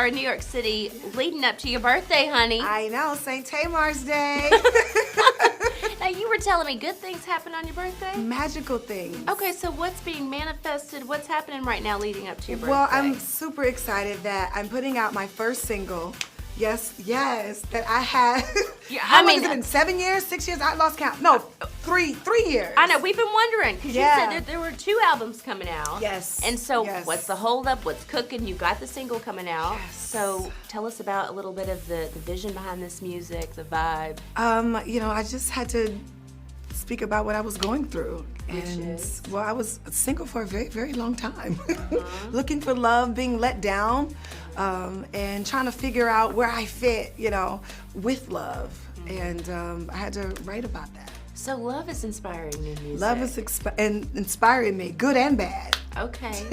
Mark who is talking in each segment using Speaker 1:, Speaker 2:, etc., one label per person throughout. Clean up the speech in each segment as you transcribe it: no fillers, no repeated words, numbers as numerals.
Speaker 1: are in New York City leading up to your birthday, honey.
Speaker 2: I know, St. Tamar's Day.
Speaker 1: Now, you were telling me good things happen on your birthday?
Speaker 2: Magical things.
Speaker 1: Okay, so what's being manifested? What's happening right now leading up to your birthday?
Speaker 2: Well, I'm super excited that I'm putting out my first single. Yes, that I had.
Speaker 1: Yeah,
Speaker 2: How long has it been? 7 years? 6 years? I lost count. No, three years.
Speaker 1: I know, we've been wondering, because you said that there were 2 albums coming out.
Speaker 2: Yes.
Speaker 1: And so
Speaker 2: yes.
Speaker 1: what's the holdup? What's cooking? You got the single coming out.
Speaker 2: Yes.
Speaker 1: So tell us about a little bit of the vision behind this music, the vibe.
Speaker 2: I just had to speak about what I was going through. Well, I was single for a very, very long time. Looking for love, being let down, and trying to figure out where I fit, with love. And I had to write about that.
Speaker 1: So love is inspiring new music.
Speaker 2: Love is inspiring me, good and bad.
Speaker 1: Okay.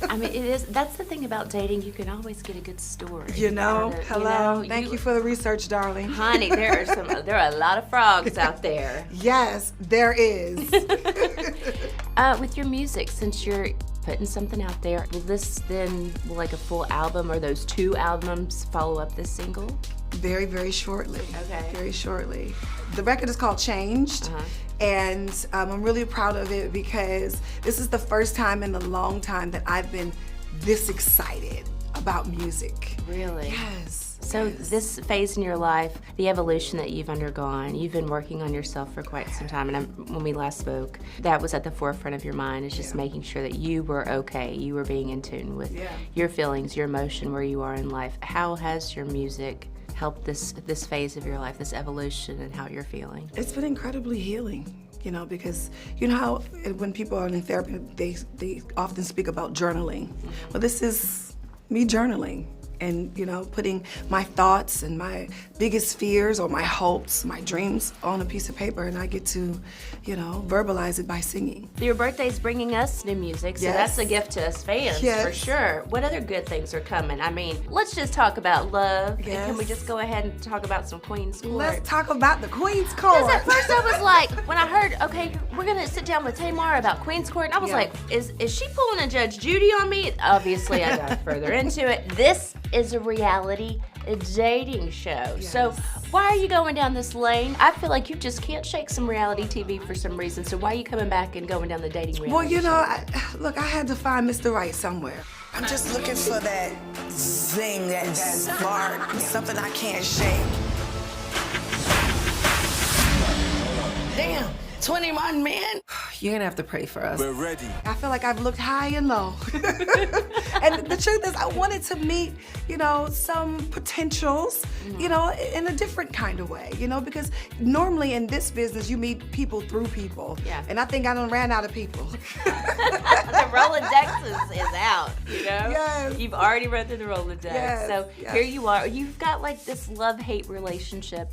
Speaker 1: I mean, it is. That's the thing about dating. You can always get a good story.
Speaker 2: Hello. Thank you for the research, darling.
Speaker 1: Honey, there are a lot of frogs out there.
Speaker 2: Yes, there is.
Speaker 1: With your music, since you're putting something out there, will this then, like a full album or those 2 albums follow up this single?
Speaker 2: Very, very shortly.
Speaker 1: Okay.
Speaker 2: Very shortly. The record is called Changed. And I'm really proud of it because this is the first time in a long time that I've been this excited about music.
Speaker 1: Really?
Speaker 2: Yes.
Speaker 1: So this phase in your life, the evolution that you've undergone, you've been working on yourself for quite some time, and when we last spoke, that was at the forefront of your mind, is just making sure that you were okay, you were being in tune with your feelings, your emotion, where you are in life. How has your music helped this phase of your life, this evolution, and how you're feeling?
Speaker 2: It's been incredibly healing, because how when people are in therapy, they often speak about journaling. Well, this is me journaling. And, putting my thoughts and my biggest fears or my hopes, my dreams on a piece of paper, and I get to, verbalize it by singing.
Speaker 1: Your birthday's bringing us new music, so that's a gift to us fans, for sure. What other good things are coming? I mean, let's just talk about love.
Speaker 2: Yes.
Speaker 1: Can we just go ahead and talk about some Queen's Court?
Speaker 2: Let's talk about the Queen's Court.
Speaker 1: Because at first I was like, when I heard, okay, we're gonna sit down with Tamar about Queen's Court, and I was like, is she pulling a Judge Judy on me? Obviously, I got further into it. This is a reality dating show. So why are you going down this lane? I feel like you just can't shake some reality TV for some reason. So why are you coming back and going down the dating reality show?
Speaker 2: I had to find Mr. Right somewhere.
Speaker 3: I'm just looking for that zing, that spark, something I can't shake. Damn, 21 men?
Speaker 4: You're gonna have to pray for us.
Speaker 5: We're ready.
Speaker 2: I feel like I've looked high and low. And the truth is, I wanted to meet, some potentials, in a different kind of way, because normally in this business, you meet people through people.
Speaker 1: Yeah.
Speaker 2: And I think I done ran out of people.
Speaker 1: The Rolodex is out,
Speaker 2: Yes.
Speaker 1: You've already run through the Rolodex.
Speaker 2: Yes,
Speaker 1: So
Speaker 2: yes.
Speaker 1: here you are. You've got like this love-hate relationship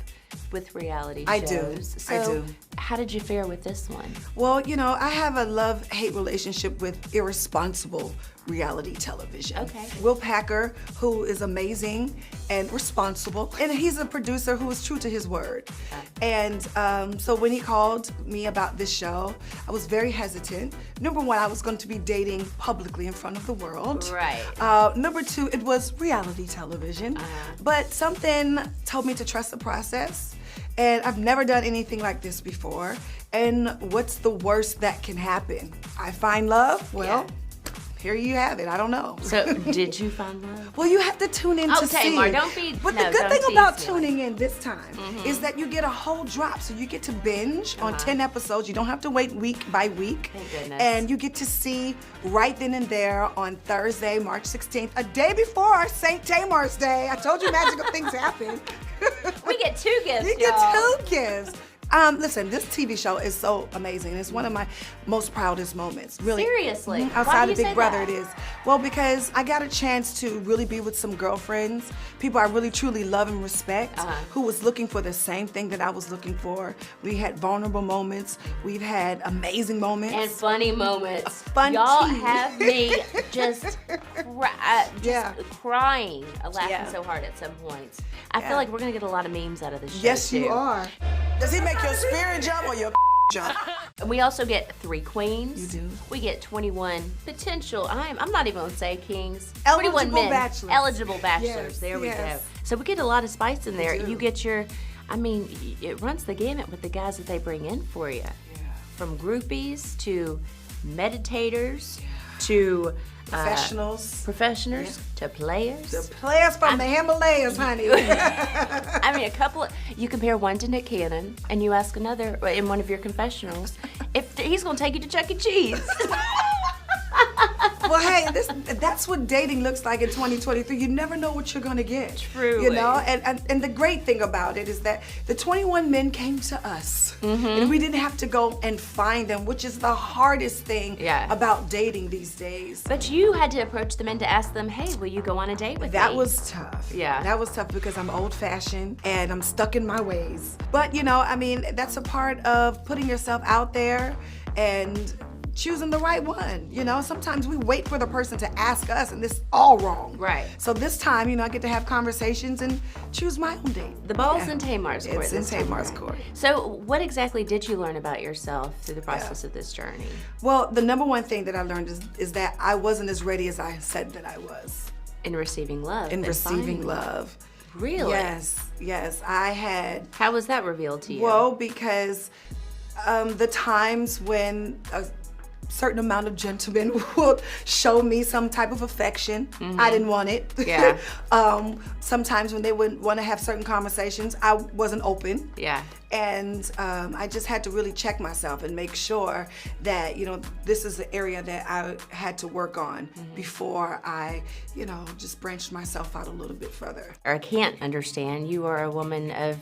Speaker 1: with reality shows.
Speaker 2: I do.
Speaker 1: So how did you fare with this one?
Speaker 2: Well, I have a love-hate relationship with irresponsible reality television.
Speaker 1: Okay.
Speaker 2: Will Packer, who is amazing and responsible, and he's a producer who is true to his word. And so when he called me about this show, I was very hesitant. Number one, I was going to be dating publicly in front of the world.
Speaker 1: Right.
Speaker 2: Number two, it was reality television. But something told me to trust the process. And I've never done anything like this before. And what's the worst that can happen? I find love? Well, here you have it. I don't know.
Speaker 1: So did you find love?
Speaker 2: Well, you have to tune in to see.
Speaker 1: Tamar, don't be.
Speaker 2: But the good thing about tuning in this time is that you get a whole drop. So you get to binge on 10 episodes. You don't have to wait week by week.
Speaker 1: Thank goodness.
Speaker 2: And you get to see right then and there on Thursday, March 16th, a day before St. Tamar's Day. I told you magical things happen.
Speaker 1: We get 2 gifts,
Speaker 2: You get 2 gifts. Listen, this TV show is so amazing. It's one of my most proudest moments, really.
Speaker 1: Seriously? Why
Speaker 2: Outside
Speaker 1: do
Speaker 2: of
Speaker 1: you
Speaker 2: Big
Speaker 1: say
Speaker 2: Brother,
Speaker 1: that?
Speaker 2: it is. Well, because I got a chance to really be with some girlfriends, people I really truly love and respect, who was looking for the same thing that I was looking for. We had vulnerable moments. We've had amazing moments.
Speaker 1: And funny moments.
Speaker 2: Fun
Speaker 1: Y'all
Speaker 2: tea.
Speaker 1: have me just crying, laughing
Speaker 2: Yeah.
Speaker 1: so hard at some points. I feel like we're gonna get a lot of memes out of this show
Speaker 2: Yes,
Speaker 1: too.
Speaker 2: you are.
Speaker 3: Does he make your spirit jump or your jump.
Speaker 1: And we also get 3 queens.
Speaker 2: You do.
Speaker 1: We get 21 potential, I'm not even gonna say kings.
Speaker 2: Eligible
Speaker 1: 21 men.
Speaker 2: bachelors.
Speaker 1: Eligible bachelors.
Speaker 2: Yes,
Speaker 1: There we
Speaker 2: yes.
Speaker 1: go. So we get a lot of spice in there.
Speaker 2: do.
Speaker 1: You get your, it runs the gamut with the guys that they bring in for you. From groupies to meditators to professionals to players.
Speaker 2: The players from the Himalayas, honey.
Speaker 1: You compare one to Nick Cannon and you ask another in one of your confessionals if he's gonna take you to Chuck E. Cheese.
Speaker 2: Well, hey, that's what dating looks like in 2023. You never know what you're gonna get.
Speaker 1: Truly.
Speaker 2: You know, and the great thing about it is that the 21 men came to us, and we didn't have to go and find them, which is the hardest thing about dating these days.
Speaker 1: But you had to approach the men to ask them, hey, will you go on a date with me?
Speaker 2: That was tough.
Speaker 1: Yeah.
Speaker 2: That was tough because I'm old-fashioned and I'm stuck in my ways. But that's a part of putting yourself out there and choosing the right one. Sometimes we wait for the person to ask us and this is all wrong.
Speaker 1: Right.
Speaker 2: So this time, I get to have conversations and choose my own date.
Speaker 1: The ball's in Tamar's court.
Speaker 2: It's in
Speaker 1: this time
Speaker 2: Tamar's
Speaker 1: around.
Speaker 2: court.
Speaker 1: So what exactly did you learn about yourself through the process of this journey?
Speaker 2: Well, the number one thing that I learned is that I wasn't as ready as I said that I was.
Speaker 1: In receiving love.
Speaker 2: In receiving love.
Speaker 1: Really?
Speaker 2: Yes, I had.
Speaker 1: How was that revealed to you?
Speaker 2: Well, because the times when a certain amount of gentlemen would show me some type of affection, I didn't want it.
Speaker 1: Yeah.
Speaker 2: Sometimes when they would want to have certain conversations, I wasn't open.
Speaker 1: Yeah.
Speaker 2: And I just had to really check myself and make sure that, this is the area that I had to work on before I, just branched myself out a little bit further.
Speaker 1: I can't understand. You are a woman of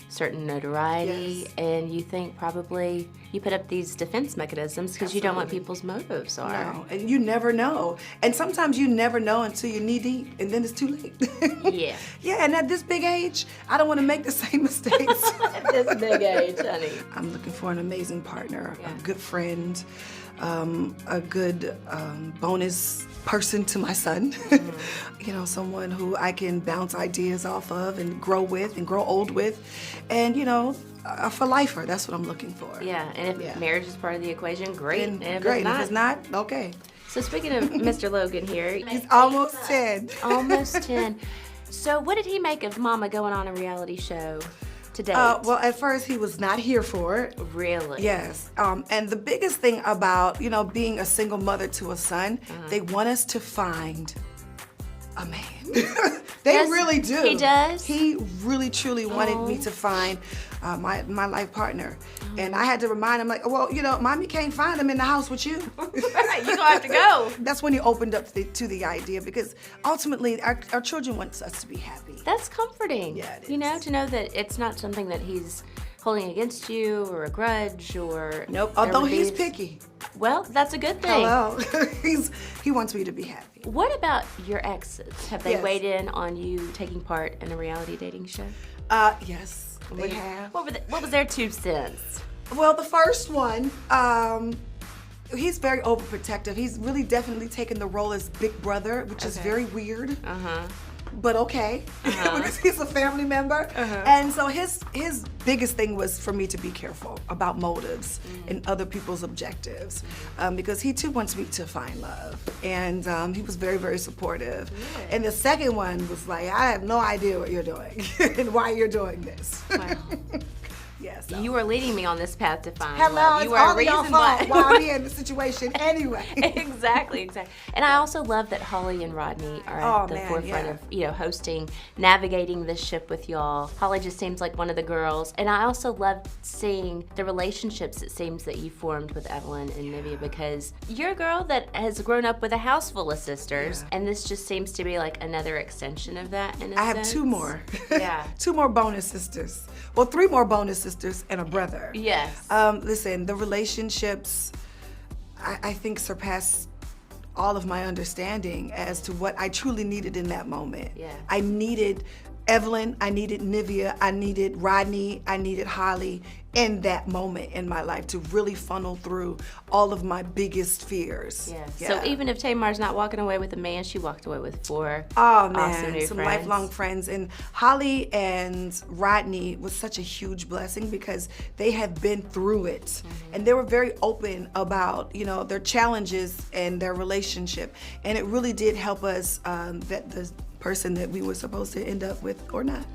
Speaker 1: certain notoriety, and you think probably you put up these defense mechanisms because you don't want people's motives are.
Speaker 2: No, and you never know. And sometimes you never know until you're knee deep, and then it's too late.
Speaker 1: Yeah.
Speaker 2: Yeah, and at this big age, I don't want to make the same mistakes.
Speaker 1: At this big age, honey.
Speaker 2: I'm looking for an amazing partner, a good friend, a good bonus person to my son. Someone who I can bounce ideas off of and grow with and grow old with. And, a for lifer, that's what I'm looking for.
Speaker 1: Yeah, and if marriage is part of the equation, great.
Speaker 2: And
Speaker 1: if
Speaker 2: great.
Speaker 1: It's
Speaker 2: If it's not, okay.
Speaker 1: So speaking of Mr. Logan here.
Speaker 2: He's almost 10.
Speaker 1: Almost 10. So what did he make of Mama going on a reality show to date?
Speaker 2: Well, at first he was not here for it.
Speaker 1: Really?
Speaker 2: Yes. And the biggest thing about, being a single mother to a son, they want us to find a man. They really do.
Speaker 1: He does?
Speaker 2: He really, truly wanted me to find my life partner. And I had to remind him, well, Mommy can't find him in the house with you.
Speaker 1: Right, you're gonna have to go.
Speaker 2: That's when he opened up to the idea, because ultimately our children want us to be happy.
Speaker 1: That's comforting.
Speaker 2: Yeah, it is.
Speaker 1: To know that it's not something that he's holding against you or a grudge or...
Speaker 2: Nope, although he's picky.
Speaker 1: Well, that's a good thing.
Speaker 2: Hello. He wants me to be happy.
Speaker 1: What about your exes? Have they
Speaker 2: Yes.
Speaker 1: weighed in on you taking part in a reality dating show?
Speaker 2: Yes, they have.
Speaker 1: What was their 2 cents?
Speaker 2: Well, the first one, he's very overprotective. He's really definitely taken the role as big brother, which is very weird. But okay, because he's a family member. And so his biggest thing was for me to be careful about motives and other people's objectives, because he too wants me to find love. And he was very, very supportive. Yeah. And the second one was like, I have no idea what you're doing and why you're doing this.
Speaker 1: Wow.
Speaker 2: Yes.
Speaker 1: You are leading me on this path to find
Speaker 2: Hello,
Speaker 1: love.
Speaker 2: it's
Speaker 1: You are
Speaker 2: all
Speaker 1: a
Speaker 2: your
Speaker 1: reason
Speaker 2: fault
Speaker 1: why.
Speaker 2: while I'm in the situation anyway.
Speaker 1: Exactly. And I also love that Holly and Rodney are at the forefront of, hosting, navigating this ship with y'all. Holly just seems like one of the girls. And I also love seeing the relationships it seems that you formed with Evelyn and Nivea, because you're a girl that has grown up with a house full of sisters, and this just seems to be like another extension of that in a
Speaker 2: I have
Speaker 1: sense.
Speaker 2: 2 more.
Speaker 1: Yeah.
Speaker 2: 2 more bonus sisters. Well, 3 more bonus sisters and a brother.
Speaker 1: Yes.
Speaker 2: Listen, the relationships, I think, surpass all of my understanding as to what I truly needed in that moment.
Speaker 1: Yeah.
Speaker 2: I needed Evelyn, I needed Nivea, I needed Rodney, I needed Holly in that moment in my life to really funnel through all of my biggest fears.
Speaker 1: Yeah. So even if Tamar's not walking away with a man, she walked away with 4
Speaker 2: man,
Speaker 1: awesome new
Speaker 2: some
Speaker 1: friends.
Speaker 2: lifelong friends. And Holly and Rodney was such a huge blessing because they have been through it. And they were very open about, you know, their challenges and their relationship. And it really did help us vet the person that we were supposed to end up with or not.